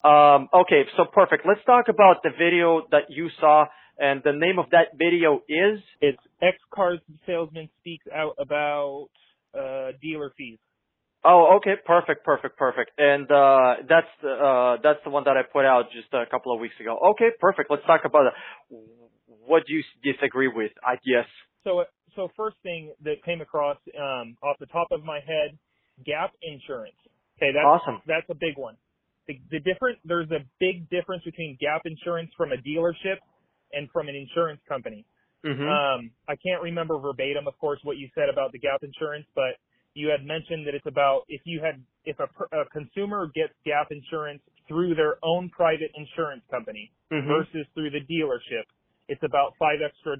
Okay, so perfect. Let's talk about the video that you saw, and the name of that video is? It's X-Cars Salesman speaks out about dealer fees. Oh, okay, perfect. And that's the one that I put out just a couple of weeks ago. Okay, perfect. Let's talk about it. What do you disagree with, I guess? So first thing that came across off the top of my head, gap insurance. Okay, Awesome. that's a big one. There's a big difference between gap insurance from a dealership and from an insurance company. Mm-hmm. I can't remember verbatim, of course, what you said about the gap insurance, but you had mentioned that it's about if a consumer gets gap insurance through their own private insurance company Mm-hmm. versus through the dealership, it's about $5 extra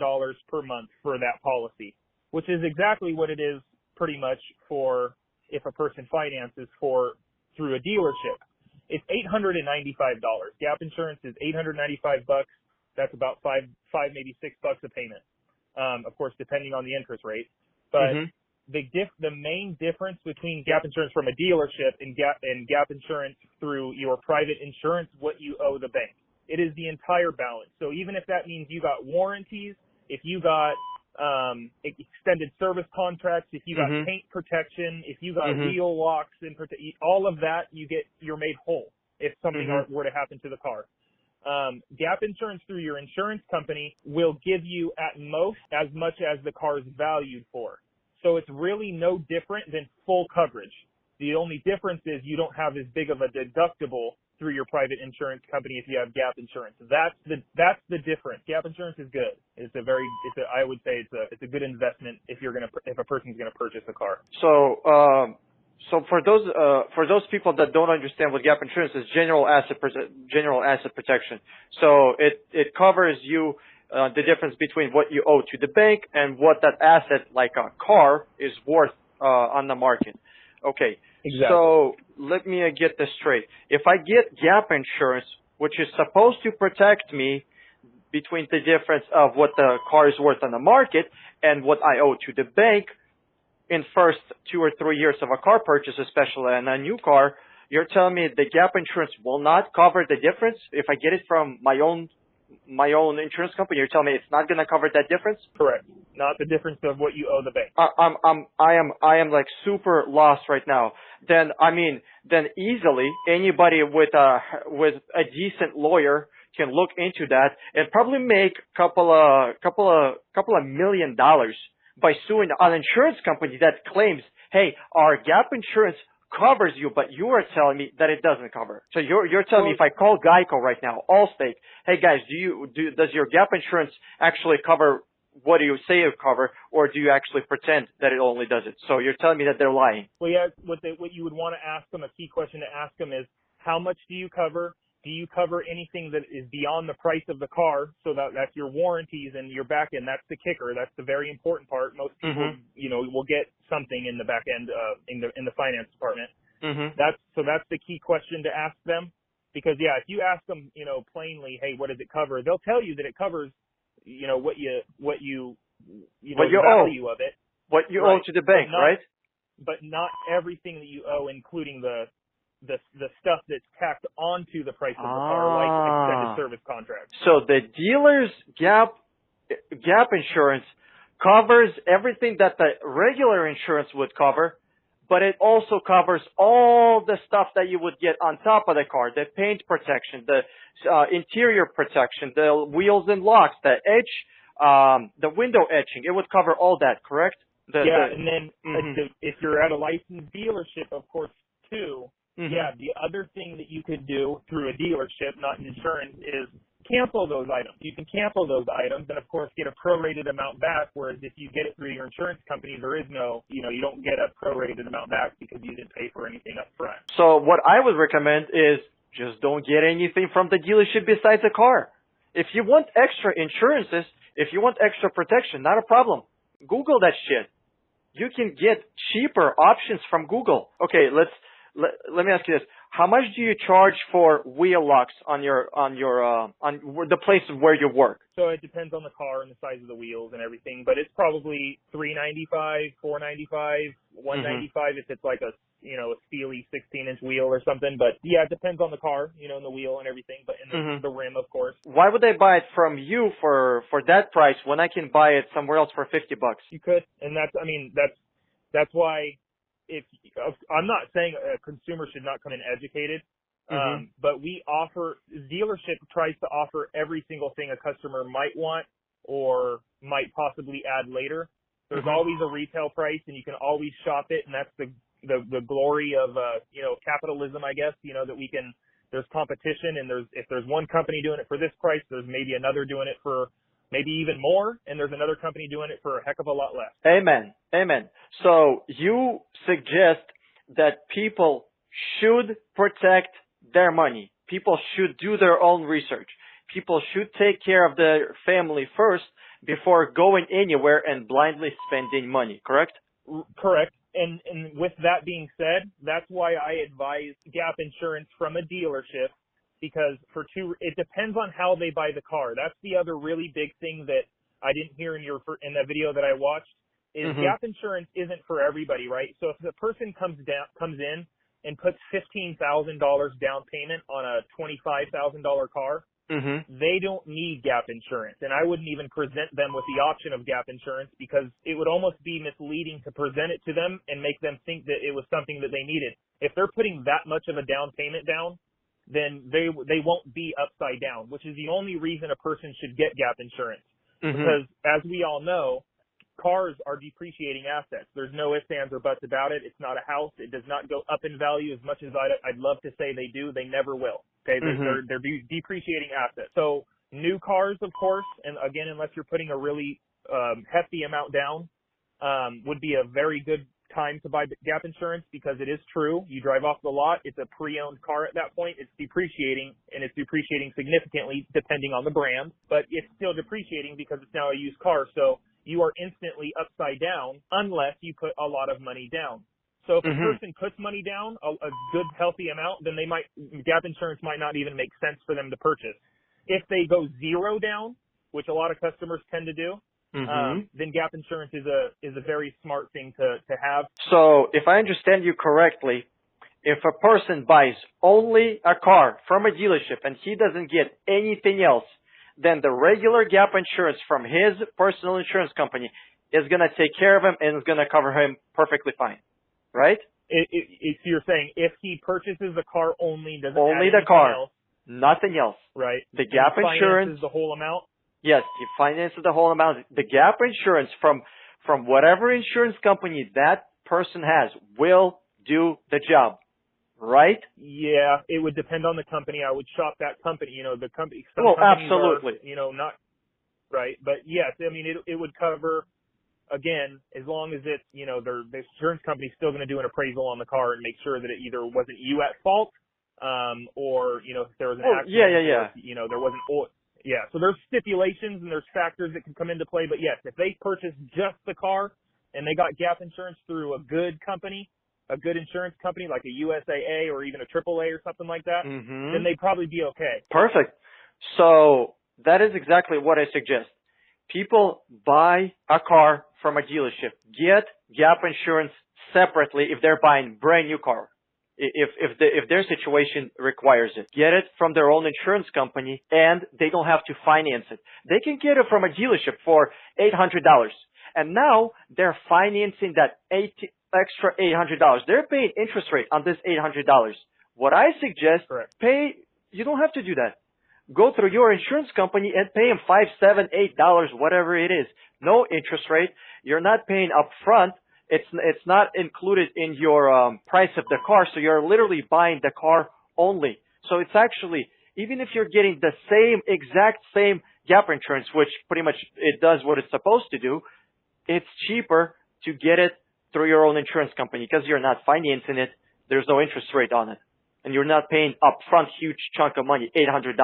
per month for that policy, which is exactly what it is pretty much for if a person finances through a dealership. It's $895. Gap insurance is $895. That's about five, maybe $6 a payment. Of course, depending on the interest rate. But Mm-hmm. the main difference between gap insurance from a dealership and gap insurance through your private insurance, what you owe the bank. It is the entire balance. So even if that means you got warranties, if you got extended service contracts, if you got Mm-hmm. paint protection, if you got Mm-hmm. wheel locks and all of that, you're made whole if something Mm-hmm. were to happen to the car. Gap insurance through your insurance company will give you at most as much as the car is valued for. So it's really no different than full coverage. The only difference is you don't have as big of a deductible through your private insurance company if you have gap insurance. That's the difference. Gap insurance is good. I would say it's a good investment if a person's gonna purchase a car. So for those people that don't understand what gap insurance is, general asset protection. So it covers you the difference between what you owe to the bank and what that asset, like a car, is worth on the market. Okay. Exactly. So let me get this straight. If I get gap insurance, which is supposed to protect me between the difference of what the car is worth on the market and what I owe to the bank in first 2 or 3 years of a car purchase, especially on a new car, you're telling me the gap insurance will not cover the difference if I get it from my own insurance company? You're telling me it's not going to cover that difference? Correct. Not the difference of what you owe the bank. I am like super lost right now. Then easily anybody with a decent lawyer can look into that and probably make couple of $1 million by suing an insurance company that claims, hey, our gap insurance covers you, but you are telling me that it doesn't cover. So you're telling me if I call Geico right now, Allstate, hey guys, does your gap insurance actually cover what do you say it cover, or do you actually pretend that it only does it? So you're telling me that they're lying. Well, yeah, what you would want to ask them, a key question to ask them is, how much do you cover? Do you cover anything that is beyond the price of the car? So that's your warranties and your back end. That's the kicker. That's the very important part. Most people, will get something in the back end, in the finance department. Mm-hmm. That's the key question to ask them. Because if you ask them, plainly, hey, what does it cover? They'll tell you that it covers, what you the value owe. of it. What you right. owe to the bank, right? But not everything that you owe, including the stuff that's tacked onto the price of the car, like extended service contracts. So the dealer's gap insurance covers everything that the regular insurance would cover, but it also covers all the stuff that you would get on top of the car: the paint protection, the interior protection, the wheels and locks, the edge, the window etching. It would cover all that, correct? And then if you're at a licensed dealership, of course, too. Mm-hmm. Yeah, the other thing that you could do through a dealership, not insurance, is cancel those items. You can cancel those items and, of course, get a prorated amount back, whereas if you get it through your insurance company, there is no, you don't get a prorated amount back because you didn't pay for anything up front. So what I would recommend is just don't get anything from the dealership besides a car. If you want extra insurances, if you want extra protection, not a problem. Google that shit. You can get cheaper options from Google. Okay, let me ask you this: how much do you charge for wheel locks on the place where you work? So it depends on the car and the size of the wheels and everything, but it's probably $395, $495, $195 if it's like a a steely 16-inch wheel or something. But yeah, it depends on the car, and the wheel and everything, but and the rim, of course. Why would I buy it from you for that price when I can buy it somewhere else for $50? You could, and that's why I'm not saying a consumer should not come in educated, but dealership tries to offer every single thing a customer might want or might possibly add later. There's always a retail price, and you can always shop it, and that's the glory of capitalism, I guess. That there's competition, and if there's one company doing it for this price, there's maybe another doing it for maybe even more, and there's another company doing it for a heck of a lot less. Amen. Amen. So you suggest that people should protect their money. People should do their own research. People should take care of their family first before going anywhere and blindly spending money, correct? Correct. And with that being said, that's why I advise gap insurance from a dealership, because it depends on how they buy the car. That's the other really big thing that I didn't hear in that video that I watched is gap insurance isn't for everybody, right? So if the person comes in and puts $15,000 down payment on a $25,000 car, they don't need gap insurance. And I wouldn't even present them with the option of gap insurance, because it would almost be misleading to present it to them and make them think that it was something that they needed. If they're putting that much of a down payment down, then they won't be upside down, which is the only reason a person should get gap insurance. Because as we all know, cars are depreciating assets. There's no ifs, ands, or buts about it. It's not a house. It does not go up in value as much as I'd love to say they do. They never will. Okay, they're depreciating assets. So new cars, of course, and again, unless you're putting a really hefty amount down, would be a very good time to buy gap insurance, because it is true. You drive off the lot, it's a pre-owned car at that point. It's depreciating, and it's depreciating significantly depending on the brand, but it's still depreciating because it's now a used car. So you are instantly upside down unless you put a lot of money down. So if a person puts money down, a good healthy amount, then gap insurance might not even make sense for them to purchase. If they go zero down, which a lot of customers tend to do, then gap insurance is a very smart thing to have. So if I understand you correctly, if a person buys only a car from a dealership and he doesn't get anything else, then the regular gap insurance from his personal insurance company is going to take care of him and is going to cover him perfectly fine, right? So you're saying if he purchases the car only, doesn't only add the car, else, nothing else, right? The gap insurance finances the whole amount. Yes, he finances the whole amount. The gap insurance from whatever insurance company that person has will do the job, right? Yeah, it would depend on the company. I would shop that company. The company. Well, absolutely. Not right, but yes, I mean it would cover. Again, as long as it's the insurance company's still going to do an appraisal on the car and make sure that it either wasn't you at fault, or if there was an accident, or, there wasn't oil. Yeah, so there's stipulations and there's factors that can come into play. But yes, if they purchase just the car and they got gap insurance through a good company, a good insurance company like a USAA or even a AAA or something like that, then they'd probably be okay. Perfect. So that is exactly what I suggest. People buy a car from a dealership. Get gap insurance separately if they're buying brand new car. If their situation requires it, get it from their own insurance company, and they don't have to finance it. They can get it from a dealership for $800, and now they're financing that extra $800. They're paying interest rate on this $800. What I suggest, you don't have to do that. Go through your insurance company and pay them $5, $7, $8, whatever it is. No interest rate. You're not paying up front. It's not included in your price of the car, so you're literally buying the car only. So it's actually, even if you're getting the exact same gap insurance, which pretty much it does what it's supposed to do, it's cheaper to get it through your own insurance company because you're not financing it. There's no interest rate on it. And you're not paying upfront huge chunk of money, $800.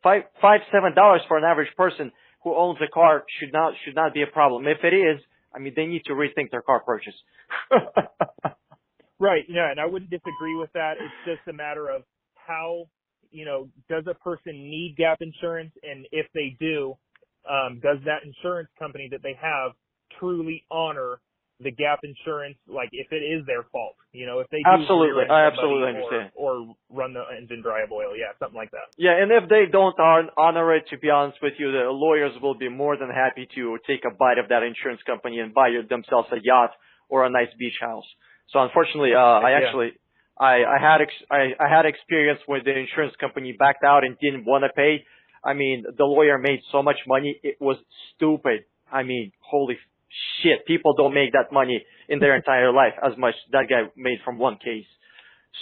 $5, $7 for an average person who owns a car should not be a problem. If it is, I mean, they need to rethink their car purchase. Right. Yeah. And I wouldn't disagree with that. It's just a matter of how, does a person need gap insurance? And if they do, does that insurance company that they have truly honor the gap insurance, like if it is their fault, if they do Absolutely. rear-end I somebody absolutely understand. or run the engine dry of oil, yeah, something like that. Yeah, and if they don't honor it, to be honest with you, the lawyers will be more than happy to take a bite of that insurance company and buy themselves a yacht or a nice beach house. So unfortunately, I had experience where the insurance company backed out and didn't want to pay. I mean, the lawyer made so much money, it was stupid. I mean, holy shit, people don't make that money in their entire life as much that guy made from one case.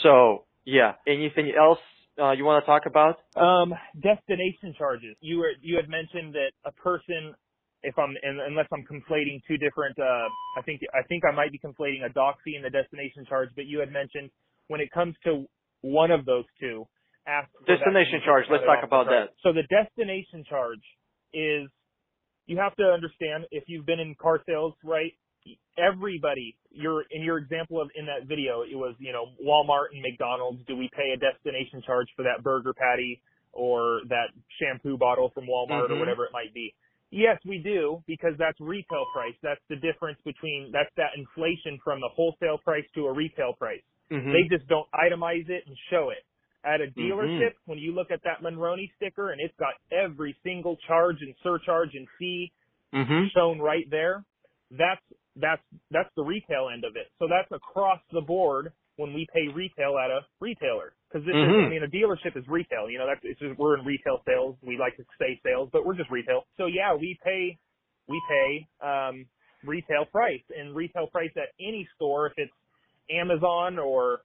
So, yeah. Anything else you want to talk about? Destination charges. You had mentioned that a person, unless I'm conflating two different, I think I might be conflating a dock fee and the destination charge, but you had mentioned when it comes to one of those two, ask for destination charge. Let's talk about that. So the destination charge is, you have to understand, if you've been in car sales, right? Everybody, in your example in that video, it was, Walmart and McDonald's. Do we pay a destination charge for that burger patty or that shampoo bottle from Walmart or whatever it might be? Yes, we do, because that's retail price. That's the difference that's that inflation from the wholesale price to a retail price. They just don't itemize it and show it. At a dealership, when you look at that Monroney sticker and it's got every single charge and surcharge and fee shown right there, that's the retail end of it. So that's across the board when we pay retail at a retailer. Because this is, a dealership is retail. We're in retail sales. We like to say sales, but we're just retail. So yeah, we pay retail price, and retail price at any store, if it's Amazon or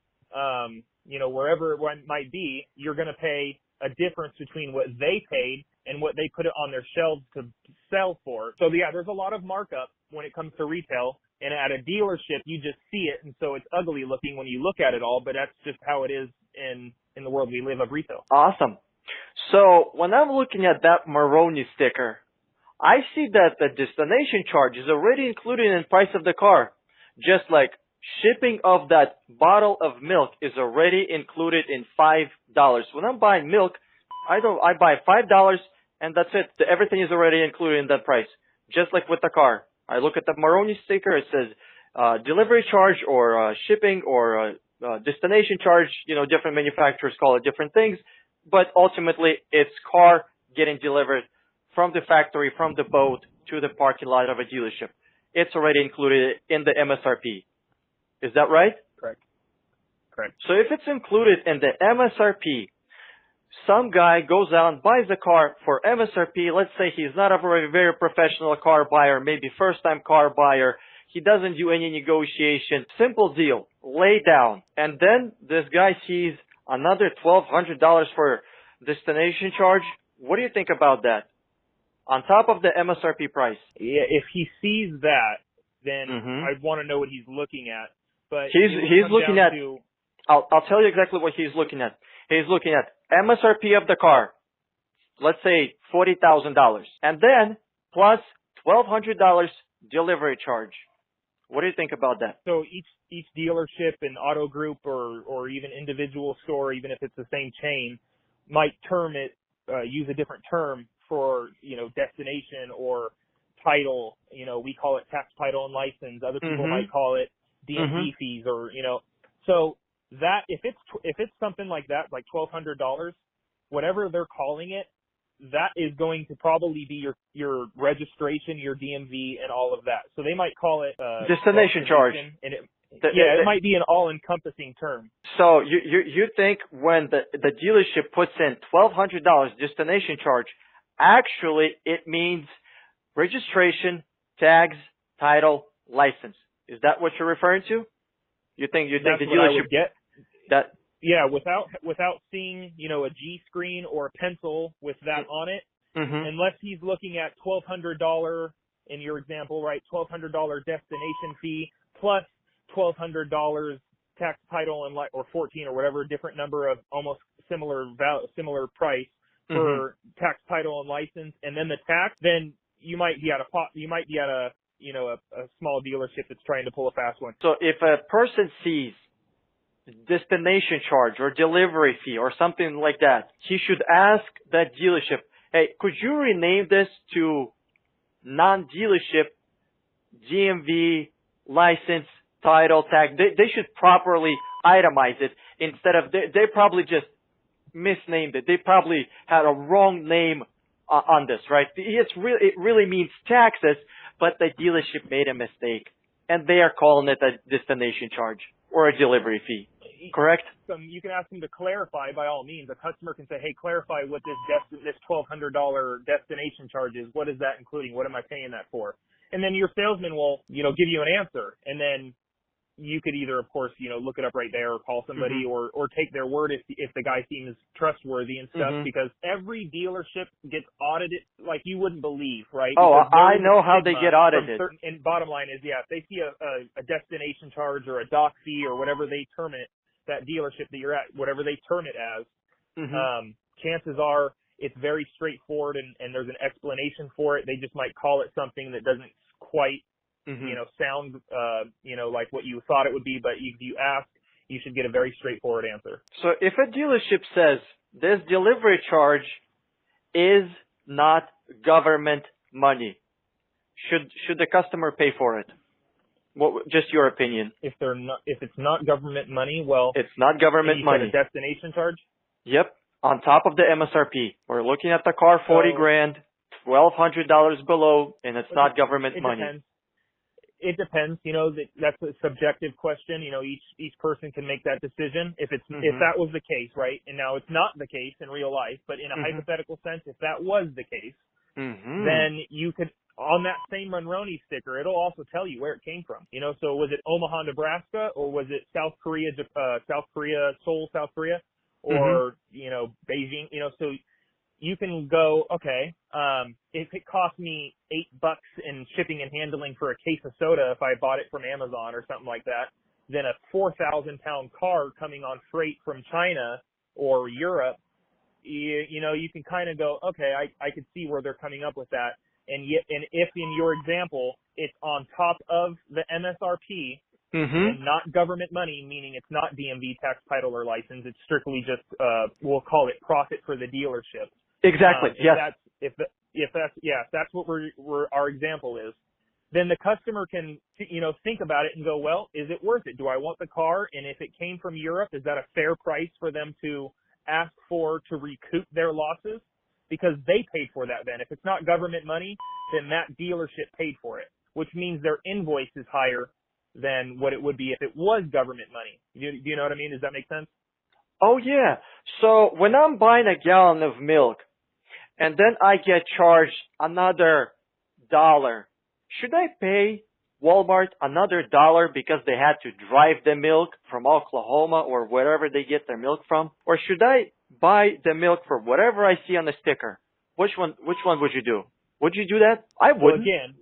wherever it might be, you're going to pay a difference between what they paid and what they put it on their shelves to sell for. So yeah, there's a lot of markup when it comes to retail, and at a dealership, you just see it, and so it's ugly looking when you look at it all, but that's just how it is in the world we live of retail. Awesome. So when I'm looking at that Monroney sticker, I see that the destination charge is already included in the price of the car, just like shipping of that bottle of milk is already included in $5. When I'm buying milk, I buy $5 and that's it. Everything is already included in that price. Just like with the car. I look at the Monroney sticker, it says delivery charge or shipping or destination charge. Different manufacturers call it different things, but ultimately it's car getting delivered from the factory, from the boat to the parking lot of a dealership. It's already included in the MSRP. Is that right? Correct. So if it's included in the MSRP, some guy goes out and buys a car for MSRP. Let's say he's not a very professional car buyer, maybe first-time car buyer. He doesn't do any negotiation. Simple deal. Lay down. And then this guy sees another $1,200 for destination charge. What do you think about that? On top of the MSRP price. Yeah, if he sees that, then I'd want to know what he's looking at. But he's looking at, I'll tell you exactly what he's looking at. He's looking at MSRP of the car, let's say $40,000, and then plus $1,200 delivery charge. What do you think about that? So each dealership and auto group or even individual store, even if it's the same chain, might term it, use a different term for, destination or title. We call it tax, title, and license. Other people might call it DMV fees or, so that if it's something like that, like $1,200, whatever they're calling it, that is going to probably be your registration, your DMV, and all of that. So they might call it destination charge. And it might be an all-encompassing term. So you think when the dealership puts in $1,200 destination charge, actually it means registration, tags, title, license. Is that what you're referring to? You think the dealership get that? Yeah, without seeing, a G screen or a pencil with that on it, unless he's looking at $1,200 in your example, right? $1,200 destination fee plus $1,200 tax, title, and or 14 or whatever different number of almost similar price for tax, title, and license, and then the tax. Then you might be at a small dealership that's trying to pull a fast one. So if a person sees destination charge or delivery fee or something like that, he should ask that dealership, hey, could you rename this to non-dealership DMV license, title, tag. They should properly itemize it instead of they probably just misnamed it. They probably had a wrong name on this, right? It really means taxes, but the dealership made a mistake, and they are calling it a destination charge or a delivery fee. Correct? You can ask them to clarify by all means. A customer can say, hey, clarify what this $1,200 destination charge is. What is that including? What am I paying that for? And then your salesman will, give you an answer. And then you could either, of course, look it up right there or call somebody or take their word if the guy seems trustworthy and stuff, because every dealership gets audited like you wouldn't believe, right? Oh, Because I know how they get audited. And bottom line is, if they see a destination charge or a dock fee or whatever they term it, that dealership that you're at, whatever they term it as, chances are it's very straightforward and there's an explanation for it. They just might call it something that doesn't quite sound, like what you thought it would be, but if you ask, you should get a very straightforward answer. So if a dealership says this delivery charge is not government money, should the customer pay for it? Just your opinion. If it's not government money, well, it's not government money. A destination charge? Yep. On top of the MSRP. We're looking at the car, 40 grand, $1,200 below, and it's not government money. Depends. It depends. That's a subjective question. Each person can make that decision. If that was the case, right? And now it's not the case in real life, but in a hypothetical sense, if that was the case, then you could, on that same Monroney sticker, it'll also tell you where it came from. So was it Omaha, Nebraska, or was it South Korea, Seoul, South Korea, or, Beijing? So you can go, okay, if it cost me $8 in shipping and handling for a case of soda if I bought it from Amazon or something like that, then a 4,000-pound car coming on freight from China or Europe, you can kind of go, okay, I could see where they're coming up with that. And if in your example, it's on top of the MSRP and not government money, meaning it's not DMV tax, title, or license, it's strictly just, we'll call it profit for the dealership. Exactly. Yes. If that's what our example is, then the customer can, think about it and go, well, is it worth it? Do I want the car? And if it came from Europe, is that a fair price for them to ask for to recoup their losses? Because they paid for that then. If it's not government money, then that dealership paid for it, which means their invoice is higher than what it would be if it was government money. Do you know what I mean? Does that make sense? Oh, yeah. So when I'm buying a gallon of milk and then I get charged another $1, should I pay Walmart another $1 because they had to drive the milk from Oklahoma or wherever they get their milk from? Or should I buy the milk for whatever I see on the sticker? Which one would you do? Would you do that? I wouldn't. Well, again,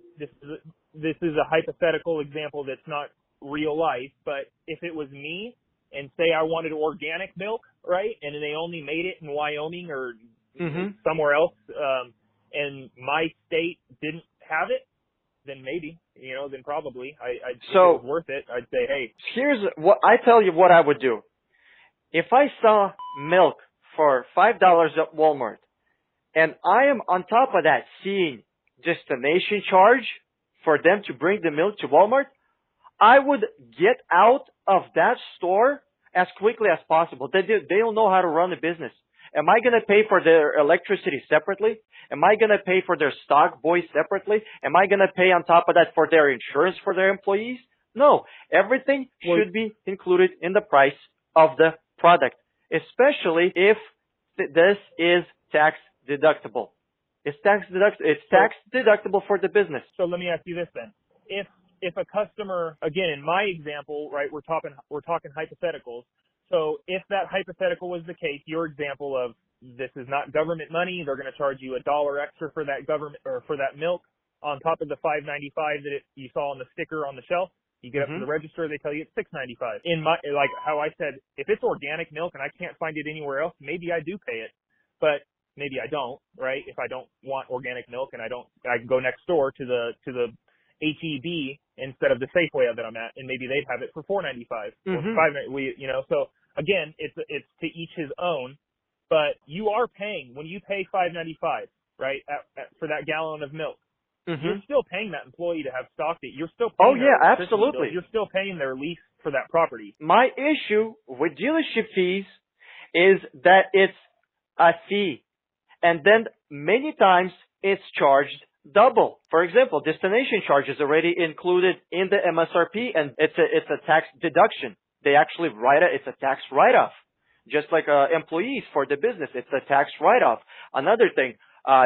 this is a hypothetical example that's not real life, but if it was me and say I wanted organic milk, right, and they only made it in Wyoming or somewhere else, and my state didn't have it, then maybe, then probably if it was worth it, I'd say, hey. Here's what I tell you what I would do. If I saw milk for $5 at Walmart, and I am on top of that seeing destination charge for them to bring the milk to Walmart, I would get out of that store as quickly as possible. They don't know how to run a business. Am I going to pay for their electricity separately? Am I going to pay for their stock boys separately? Am I going to pay on top of that for their insurance for their employees? No. Everything should be included in the price of the product, especially if this is tax deductible. It's tax deductible for the business. So let me ask you this then. If a customer, again, in my example, right, we're talking hypotheticals. So if that hypothetical was the case, your example of this is not government money, they're going to charge you $1 extra for that government or for that milk on top of the $5.95 that you saw on the sticker on the shelf. You get up to the register, they tell you it's $6.95. In my, like how I said, if it's organic milk and I can't find it anywhere else, maybe I do pay it, but maybe I don't, right? If I don't want organic milk and I can go next door to the HEB instead of the Safeway that I'm at, and maybe they'd have it for $4.95 or $5.95. So again, it's to each his own, but you are paying when you pay $5.95, right, for that gallon of milk. Hmm. you're still paying that employee to have stocked it. You're still Oh paying their yeah, electricity bill. absolutely. You're still paying their lease for that property. My issue with dealership fees is that it's a fee, and then many times it's charged double. For example, destination charge is already included in the MSRP, and it's a tax deduction. They actually it's a tax write-off, just like employees for the business. It's a tax write-off. Another thing,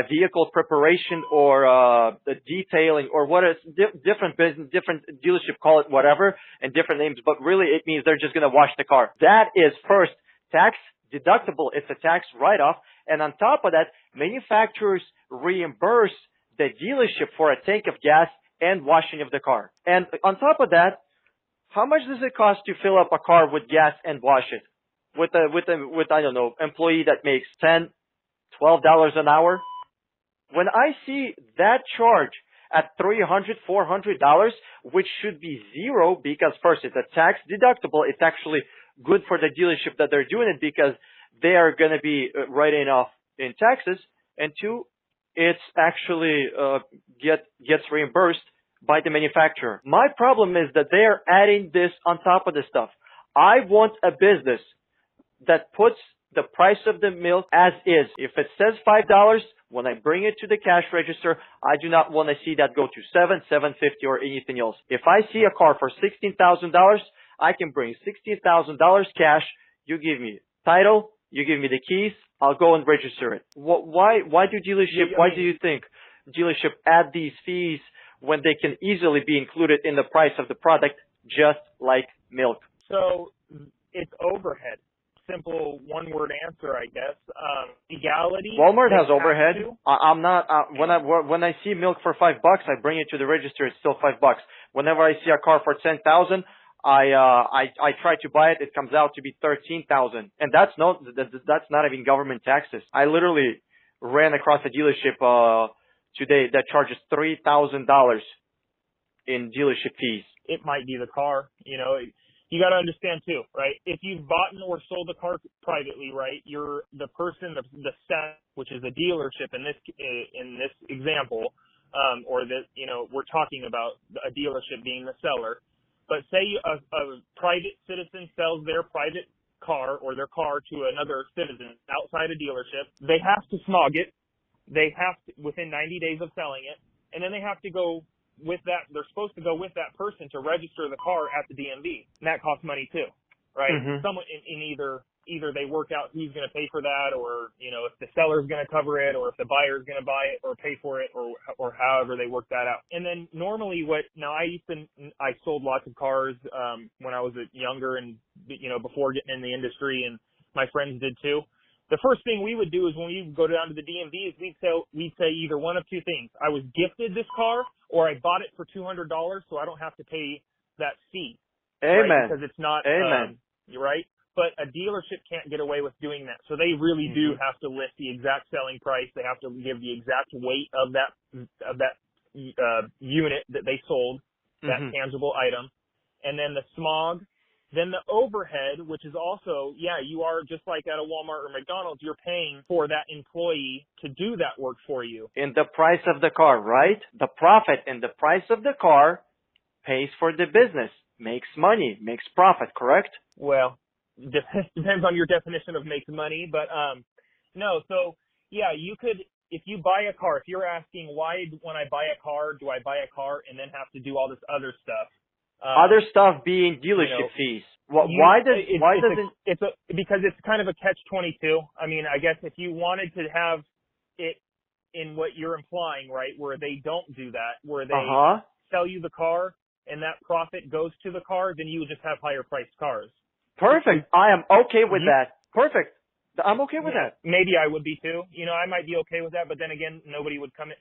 vehicle preparation or the detailing or what is different business, different dealership call it whatever and different names, but really it means they're just going to wash the car. That is first tax deductible. It's a tax write-off. And on top of that, manufacturers reimburse the dealership for a tank of gas and washing of the car. And on top of that, how much does it cost to fill up a car with gas and wash it? With I don't know, employee that makes $10, $12 an hour? When I see that charge at $300, $400, which should be zero because first it's a tax deductible, it's actually good for the dealership that they're doing it because they are going to be writing off in taxes, and two, it's actually gets reimbursed by the manufacturer. My problem is that they are adding this on top of the stuff. I want a business that puts the price of the milk as is. If it says $5, when I bring it to the cash register, I do not want to see that go to $7.50 or anything else. If I see a car for $16,000, I can bring $16,000 cash. You give me title, you give me the keys, I'll go and register it. Why do you think dealership add these fees when they can easily be included in the price of the product just like milk? So it's overhead. Simple one-word answer, I guess. Legality. Walmart has overhead. I'm not when I see milk for $5, I bring it to the register. It's still $5. Whenever I see a car for 10,000, I try to buy it. It comes out to be 13,000, and that's not even government taxes. I literally ran across a dealership today that charges $3,000 in dealership fees. It might be the car, You got to understand too, right? If you've bought or sold a car privately, right, you're the person, the set, which is a dealership in this example, or that we're talking about a dealership being the seller. But say a private citizen sells their private car or their car to another citizen outside a dealership, they have to smog it. They have to, within 90 days of selling it, and then they have to go with that. They're supposed to go with that person to register the car at the DMV, and that costs money too, right? Mm-hmm. Someone in either they work out who's going to pay for that, or if the seller's going to cover it, or if the buyer's going to buy it or pay for it, or however they work that out. And then normally, I sold lots of cars when I was younger and before getting in the industry, and my friends did too. The first thing we would do is when we go down to the DMVs, we'd say either one of two things. I was gifted this car, or I bought it for $200, so I don't have to pay that fee. Amen. Right? Because it's not. Amen. You're right. But a dealership can't get away with doing that. So they really do have to list the exact selling price. They have to give the exact weight of that unit that they sold, that tangible item, and then the smog. Then the overhead, which is also, you are just like at a Walmart or McDonald's, you're paying for that employee to do that work for you. In the price of the car, right? The profit in the price of the car pays for the business, makes money, makes profit, correct? Well, depends on your definition of makes money, but no. So, you could, if you buy a car, if you're asking why when I buy a car, do I buy a car and then have to do all this other stuff? Other stuff being dealership fees. Because it's kind of a catch-22. I mean, I guess if you wanted to have it in what you're implying, right, where they don't do that, where they sell you the car and that profit goes to the car, then you would just have higher priced cars. Perfect. I am okay with that. Perfect. I'm okay with that. Maybe I would be too. I might be okay with that, but then again, nobody would come in.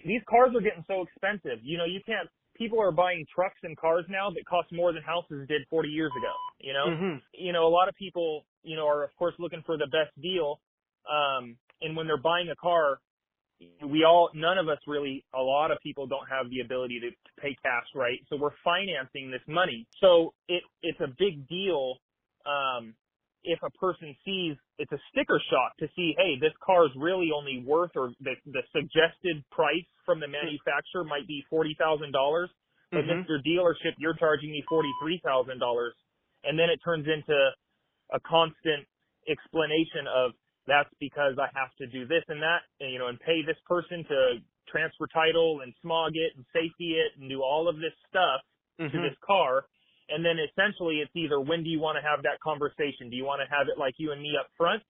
These cars are getting so expensive. You can't. People are buying trucks and cars now that cost more than houses did 40 years ago. A lot of people, are of course looking for the best deal. And when they're buying a car, none of us really, a lot of people don't have the ability to pay cash, right? So we're financing this money. So it's a big deal. If a person sees it's a sticker shock to see, hey, this car is really only worth, or the suggested price from the manufacturer might be $40,000, but Mr. Dealership, you're charging me $43,000. And then it turns into a constant explanation of, that's because I have to do this and that, and, and pay this person to transfer title and smog it and safety it and do all of this stuff to this car. And then essentially it's either, when do you want to have that conversation? Do you want to have it like you and me up front,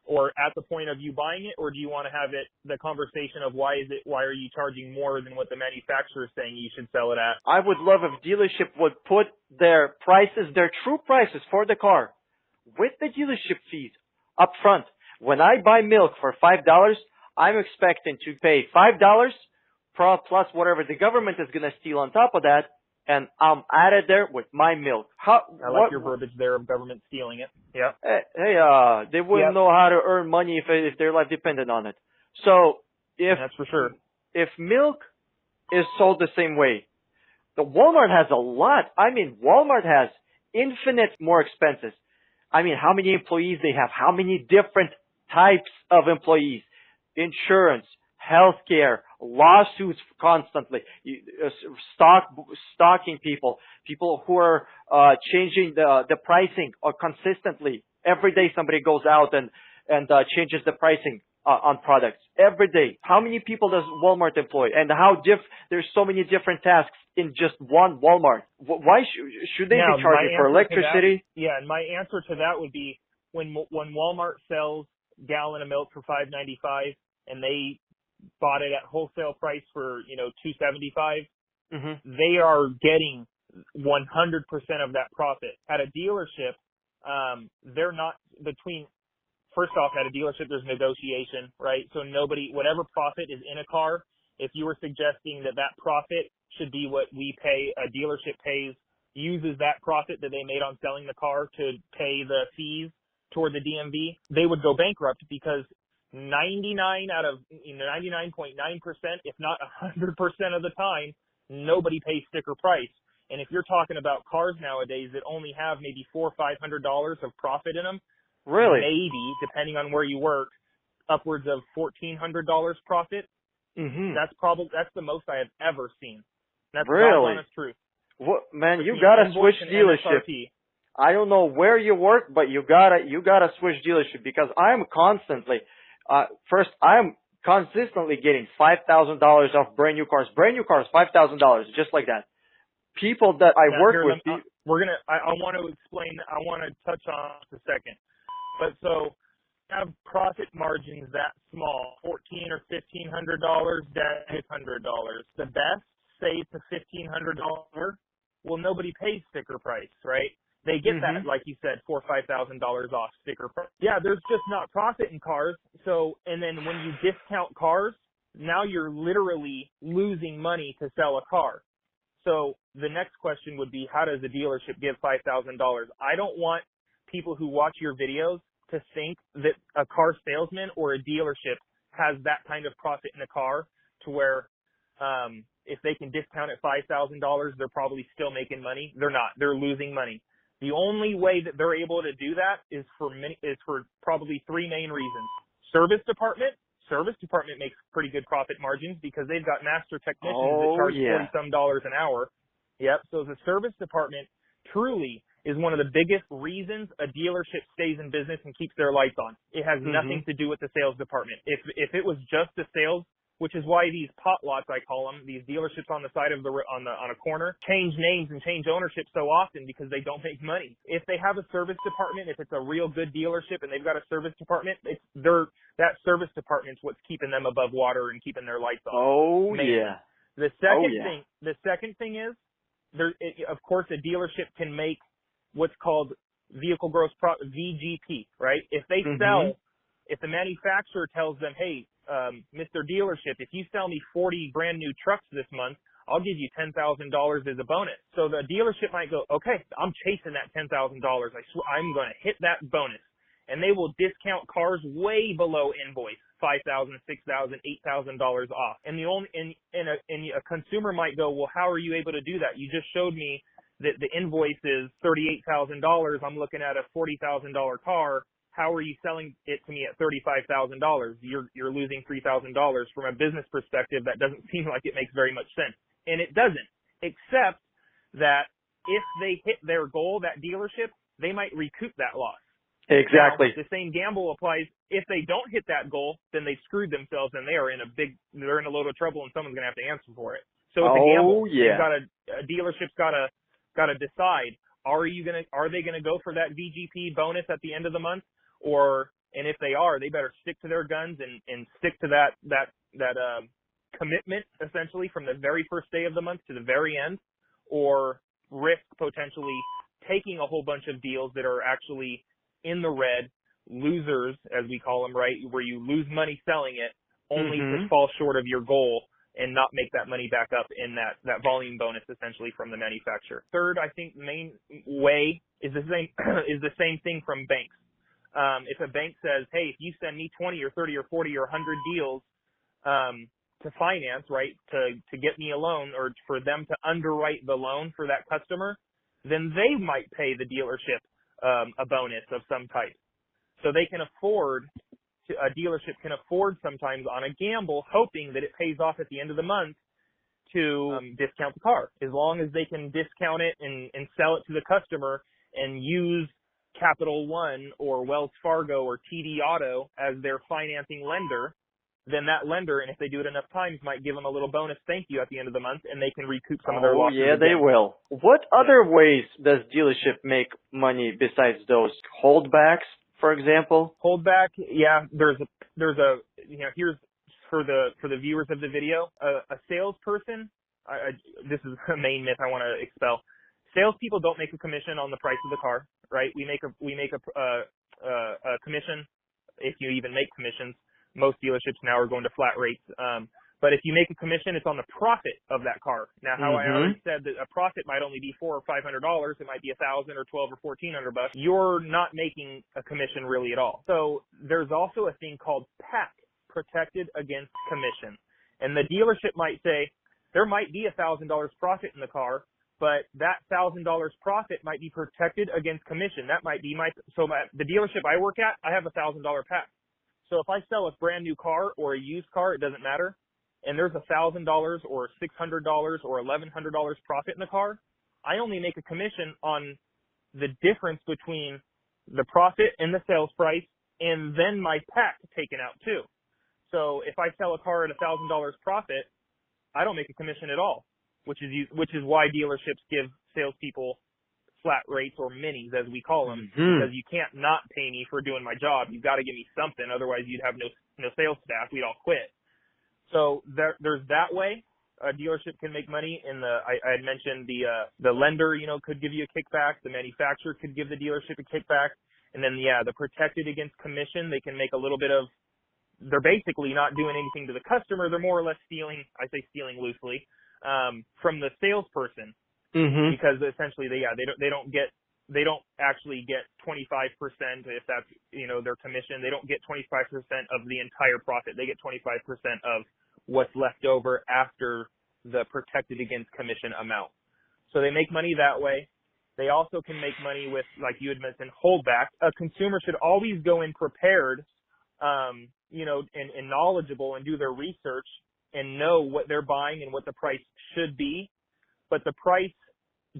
or at the point of you buying it, or do you want to have it, the conversation of why are you charging more than what the manufacturer is saying you should sell it at? I would love if dealership would put their prices, their true prices for the car with the dealership fees up front. When I buy milk for $5, I'm expecting to pay $5 plus whatever the government is going to steal on top of that, and I'm added there with my milk. I like your verbiage there of government stealing it. Yeah. Hey, they wouldn't know how to earn money if their life depended on it. So that's for sure. If milk is sold the same way, the Walmart has a lot. I mean, Walmart has infinite more expenses. I mean, how many employees they have, how many different types of employees, insurance, healthcare, lawsuits constantly, stocking people who are changing the pricing consistently. Every day somebody goes out and changes the pricing on products. Every day. How many people does Walmart employ? And there's so many different tasks in just one Walmart. Why should they be charging for electricity? And my answer to that would be, when Walmart sells gallon of milk for $5.95 and they bought it at wholesale price for, $2.75, they are getting 100% of that profit. At a dealership, they're not first off, at a dealership, there's negotiation, right? So whatever profit is in a car, if you were suggesting that profit should be what a dealership pays, uses that profit that they made on selling the car to pay the fees toward the DMV, they would go bankrupt, because 99.9%, if not 100% of the time, nobody pays sticker price. And if you're talking about cars nowadays that only have maybe $400 or $500 of profit in them, really, maybe, depending on where you work, upwards of $1,400 profit. That's the most I have ever seen. That's really God's honest truth. What, man, you gotta switch dealership. I don't know where you work, but you gotta switch dealership, because I'm constantly, I'm consistently getting $5,000 off brand new cars, $5,000, just like that. People that I work with. I want to touch on this a second. But so, have profit margins that small, $1,400 or $1,500, that's $500. The best, say it's a $1,500. Well, nobody pays sticker price, right? They get that, like you said, $4,000 or $5,000 off sticker price. Yeah, there's just not profit in cars. So, and then when you discount cars, now you're literally losing money to sell a car. So the next question would be, how does a dealership give $5,000? I don't want people who watch your videos to think that a car salesman or a dealership has that kind of profit in a car, to where if they can discount it $5,000, they're probably still making money. They're not. They're losing money. The only way that they're able to do that is for probably three main reasons. Service department makes pretty good profit margins, because they've got master technicians that charge $40-some an hour. Yep. So the service department truly is one of the biggest reasons a dealership stays in business and keeps their lights on. It has nothing to do with the sales department. If it was just the sales, which is why these pot lots, I call them, these dealerships on the side of on a corner, change names and change ownership so often because they don't make money. If they have a service department, if it's a real good dealership and they've got a service department, that service department's what's keeping them above water and keeping their lights on. Oh, mainly. Yeah. The second thing is, of course, a dealership can make what's called vehicle gross profit, VGP, right? If they sell, if the manufacturer tells them, hey, Mr. Dealership, if you sell me 40 brand new trucks this month, I'll give you $10,000 as a bonus. So the dealership might go, okay, I'm chasing that $10,000. I'm going to hit that bonus. And they will discount cars way below invoice, $5,000, $6,000, $8,000 off. And a consumer might go, well, how are you able to do that? You just showed me that the invoice is $38,000. I'm looking at a $40,000 car. how are you selling it to me at $35,000? You're losing $3,000. From a business perspective, that doesn't seem like it makes very much sense. And it doesn't, except that if they hit their goal, that dealership, they might recoup that loss. Exactly. Now, the same gamble applies. If they don't hit that goal, then they've screwed themselves and they're in a load of trouble and someone's going to have to answer for it. So it's a gamble. Yeah. A dealership's got to decide, are they going to go for that VGP bonus at the end of the month? And if they are, they better stick to their guns and stick to that commitment essentially from the very first day of the month to the very end, or risk potentially taking a whole bunch of deals that are actually in the red, losers as we call them, right? Where you lose money selling it only to fall short of your goal and not make that money back up in that volume bonus essentially from the manufacturer. Third, I think the main way is the same thing from banks. If a bank says, hey, if you send me 20 or 30 or 40 or 100 deals to finance, right, to get me a loan or for them to underwrite the loan for that customer, then they might pay the dealership a bonus of some type. So they can afford, a dealership can afford sometimes on a gamble, hoping that it pays off at the end of the month to discount the car. As long as they can discount it and sell it to the customer and use Capital One or Wells Fargo or TD Auto as their financing lender, then that lender, and if they do it enough times, might give them a little bonus thank you at the end of the month, and they can recoup some of their losses. Yeah, they will. What other ways does dealership make money besides those holdbacks, for example? Holdback, yeah. There's a here's for the viewers of the video, a salesperson. This is a main myth I want to expel. Salespeople don't make a commission on the price of the car, right? We make a commission, if you even make commissions. Most dealerships now are going to flat rates. But if you make a commission, it's on the profit of that car. Now, how I already said that a profit might only be $400 or $500. It might be $1,000 or $1,200 or $1,400. You're not making a commission really at all. So there's also a thing called PAC, protected against commission. And the dealership might say there might be $1,000 profit in the car, but that $1,000 profit might be protected against commission. That might be the dealership I work at, I have a $1,000 PAC. So if I sell a brand new car or a used car, it doesn't matter, and there's $1,000 or $600 or $1,100 profit in the car, I only make a commission on the difference between the profit and the sales price, and then my PAC taken out too. So if I sell a car at $1,000 profit, I don't make a commission at all, which is why dealerships give salespeople flat rates or minis, as we call them, because you can't not pay me for doing my job. You've got to give me something, otherwise you'd have no sales staff. We'd all quit. So there's that way a dealership can make money. I had mentioned the lender, could give you a kickback. The manufacturer could give the dealership a kickback, and then the protected against commission, they can make a little bit of. They're basically not doing anything to the customer. They're more or less stealing. I say stealing loosely from the salesperson. Because essentially they don't actually get 25% if that's their commission. They don't get 25% of the entire profit. They get 25% of what's left over after the protected against commission amount. So they make money that way. They also can make money with, like you had mentioned, holdback. A consumer should always go in prepared, and knowledgeable and do their research and know what they're buying and what the price should be. But the price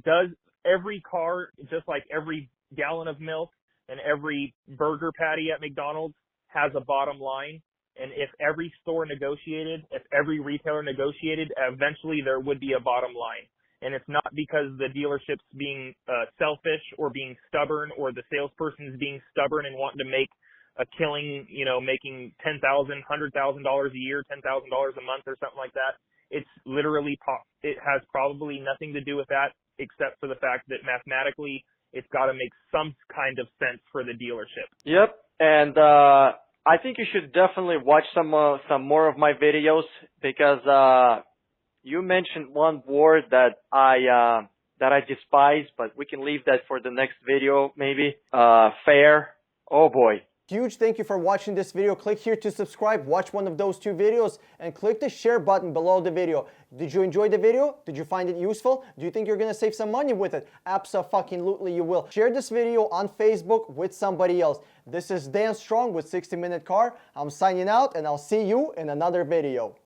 does, every car, just like every gallon of milk and every burger patty at McDonald's, has a bottom line. And if every store negotiated, if every retailer negotiated, eventually there would be a bottom line. And it's not because the dealership's being selfish or being stubborn, or the salesperson's being stubborn and wanting to make a killing, making $10,000, $100,000 a year, $10,000 a month or something like that. It's literally, it has probably nothing to do with that, except for the fact that mathematically it's got to make some kind of sense for the dealership. Yep. And I think you should definitely watch some more of my videos, because you mentioned one word that I despise, but we can leave that for the next video maybe. Fair. Oh boy. Huge thank you for watching this video. Click here to subscribe, watch one of those 2 videos, and click the share button below the video. Did you enjoy the video? Did you find it useful? Do you think you're gonna save some money with it? Abso-fucking-lutely you will. Share this video on Facebook with somebody else. This is Dan Strong with 60 Minute Car. I'm signing out, and I'll see you in another video.